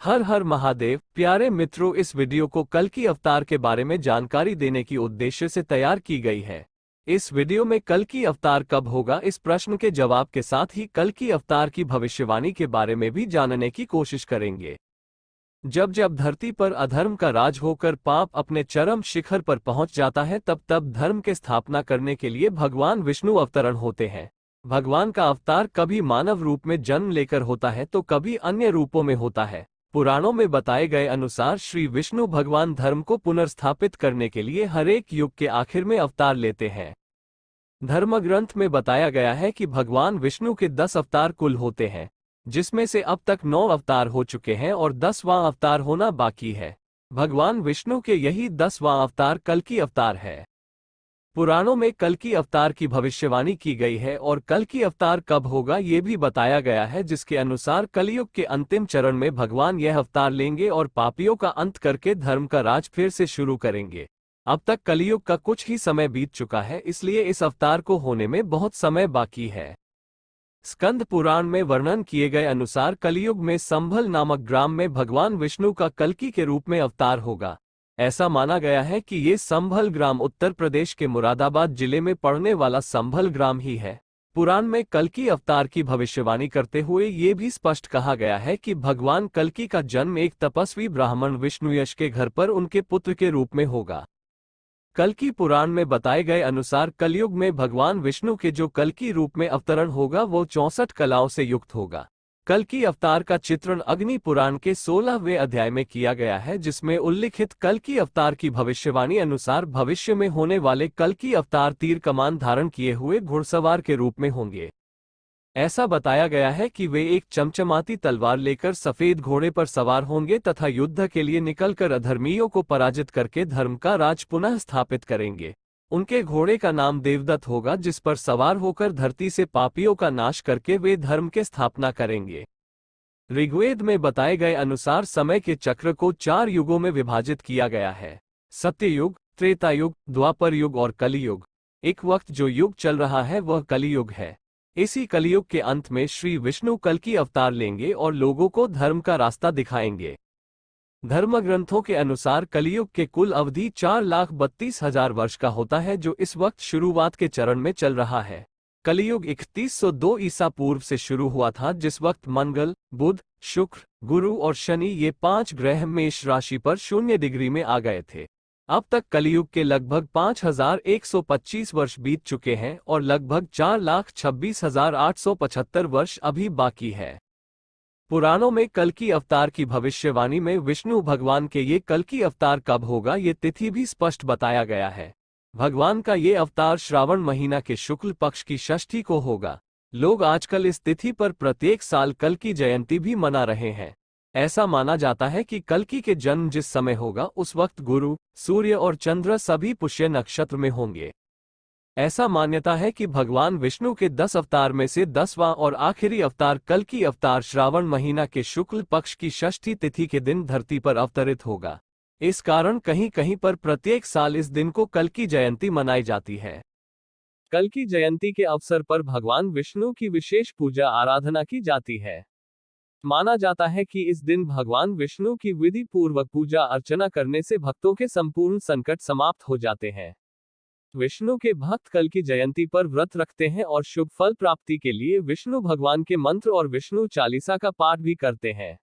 हर हर महादेव। प्यारे मित्रों, इस वीडियो को कल्कि अवतार के बारे में जानकारी देने की उद्देश्य से तैयार की गई है। इस वीडियो में कल्कि अवतार कब होगा इस प्रश्न के जवाब के साथ ही कल्कि अवतार की भविष्यवाणी के बारे में भी जानने की कोशिश करेंगे। जब जब धरती पर अधर्म का राज होकर पाप अपने चरम शिखर पर पहुंच जाता है, तब तब धर्म के स्थापना करने के लिए भगवान विष्णु अवतरण होते हैं। भगवान का अवतार कभी मानव रूप में जन्म लेकर होता है तो कभी अन्य रूपों में होता है। पुराणों में बताए गए अनुसार श्री विष्णु भगवान धर्म को पुनर्स्थापित करने के लिए हर एक युग के आखिर में अवतार लेते हैं। धर्म ग्रंथ में बताया गया है कि भगवान विष्णु के 10 अवतार कुल होते हैं, जिसमें से अब तक 9 अवतार हो चुके हैं और 10वां अवतार होना बाकी है। भगवान विष्णु के यही 10वां अवतार कल्कि अवतार है। पुराणों में कल्कि अवतार की भविष्यवाणी की गई है और कल्कि अवतार कब होगा ये भी बताया गया है, जिसके अनुसार कलयुग के अंतिम चरण में भगवान यह अवतार लेंगे और पापियों का अंत करके धर्म का राज फिर से शुरू करेंगे। अब तक कलयुग का कुछ ही समय बीत चुका है, इसलिए इस अवतार को होने में बहुत समय बाकी है। स्कंद पुराण में वर्णन किए गए अनुसार कलयुग में संभल नामक ग्राम में भगवान विष्णु का कल्कि के रूप में अवतार होगा। ऐसा माना गया है कि ये संभल ग्राम उत्तर प्रदेश के मुरादाबाद जिले में पड़ने वाला संभल ग्राम ही है। पुराण में कल्कि अवतार की भविष्यवाणी करते हुए ये भी स्पष्ट कहा गया है कि भगवान कल्कि का जन्म एक तपस्वी ब्राह्मण विष्णुयश के घर पर उनके पुत्र के रूप में होगा। कल्कि पुराण में बताए गए अनुसार कलयुग में भगवान विष्णु के जो कल्कि रूप में अवतरण होगा वो 64 कलाओं से युक्त होगा। कल्कि अवतार का चित्रण अग्नि पुराण के 16वें अध्याय में किया गया है, जिसमें उल्लिखित कल्कि अवतार की भविष्यवाणी अनुसार भविष्य में होने वाले कल्कि अवतार तीर कमान धारण किए हुए घुड़सवार के रूप में होंगे। ऐसा बताया गया है कि वे एक चमचमाती तलवार लेकर सफेद घोड़े पर सवार होंगे तथा युद्ध के लिए निकलकर अधर्मियों को पराजित करके धर्म का राज पुनः स्थापित करेंगे। उनके घोड़े का नाम देवदत्त होगा, जिस पर सवार होकर धरती से पापियों का नाश करके वे धर्म के स्थापना करेंगे। ऋग्वेद में बताए गए अनुसार समय के चक्र को 4 युगों में विभाजित किया गया है: सत्ययुग, त्रेता युग, द्वापर युग और कलियुग। एक वक्त जो युग चल रहा है वह कलियुग है। इसी कलियुग के अंत में श्री विष्णु कल्कि अवतार लेंगे और लोगों को धर्म का रास्ता दिखाएंगे। धर्म ग्रंथों के अनुसार कलियुग के कुल अवधि 4,32,000 वर्ष का होता है, जो इस वक्त शुरुआत के चरण में चल रहा है। कलियुग 3102 ईसा पूर्व से शुरू हुआ था, जिस वक्त मंगल, बुध, शुक्र, गुरु और शनि ये 5 ग्रह मेष राशि पर 0 डिग्री में आ गए थे। अब तक कलियुग के लगभग 5,125 वर्ष बीत चुके हैं और लगभग 4,26,875 वर्ष अभी बाकी है। पुराणों में कल्कि अवतार की भविष्यवाणी में विष्णु भगवान के ये कल्कि अवतार कब होगा ये तिथि भी स्पष्ट बताया गया है। भगवान का ये अवतार श्रावण महीना के शुक्ल पक्ष की षष्ठी को होगा। लोग आजकल इस तिथि पर प्रत्येक साल कल्कि जयंती भी मना रहे हैं। ऐसा माना जाता है कि कल्कि के जन्म जिस समय होगा उस वक्त गुरु, सूर्य और चंद्र सभी पुष्य नक्षत्र में होंगे। ऐसा मान्यता है कि भगवान विष्णु के 10 अवतार में से 10वां और आखिरी अवतार कल्कि अवतार श्रावण महीना के शुक्ल पक्ष की षष्ठी तिथि के दिन धरती पर अवतरित होगा। इस कारण कहीं कहीं पर प्रत्येक साल इस दिन को कल्कि जयंती मनाई जाती है। कल्कि जयंती के अवसर पर भगवान विष्णु की विशेष पूजा आराधना की जाती है। माना जाता है कि इस दिन भगवान विष्णु की विधि पूर्वक पूजा अर्चना करने से भक्तों के संपूर्ण संकट समाप्त हो जाते हैं। विष्णु के भक्त कल्कि जयंती पर व्रत रखते हैं और शुभ फल प्राप्ति के लिए विष्णु भगवान के मंत्र और विष्णु चालीसा का पाठ भी करते हैं।